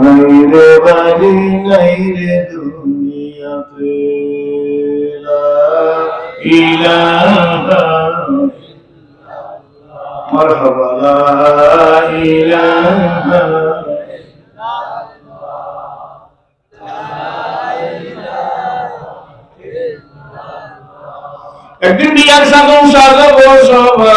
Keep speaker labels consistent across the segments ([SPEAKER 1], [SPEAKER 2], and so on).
[SPEAKER 1] নাই রে বাড়ি নাই রে দুনিয়াতে লা ইলাহা মারহাবা লা ইলাহা একদিন বিয়ার সাগর সাজাবো সবাই,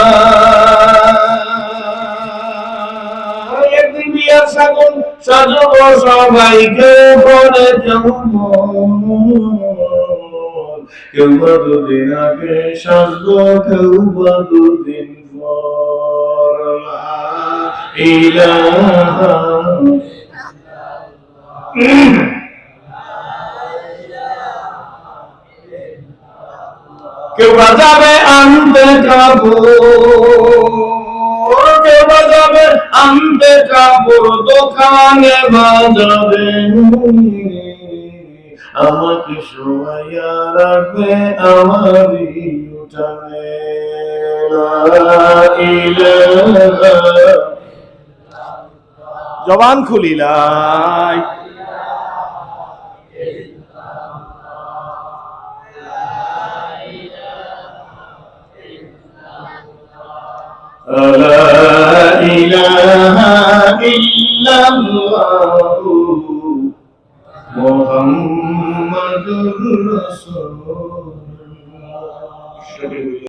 [SPEAKER 1] একদিন বিয়ার সাগর সাজাবো সবাই, কেউ বলে কেউ বা দুদিন আগে সাজবো, কেউ বা দুদিন পর লা ইলাহা কেউ বাজাবে আনতে কাপড়, কেউ বাজাবে আনতে কাপড়, দোকানে বাজাবে আমাকে শোয়াইয়া রাখবে আমারই উঠানে লা ইলাহা জবান খুলিলাই لا إله إلا الله محمد رسول الله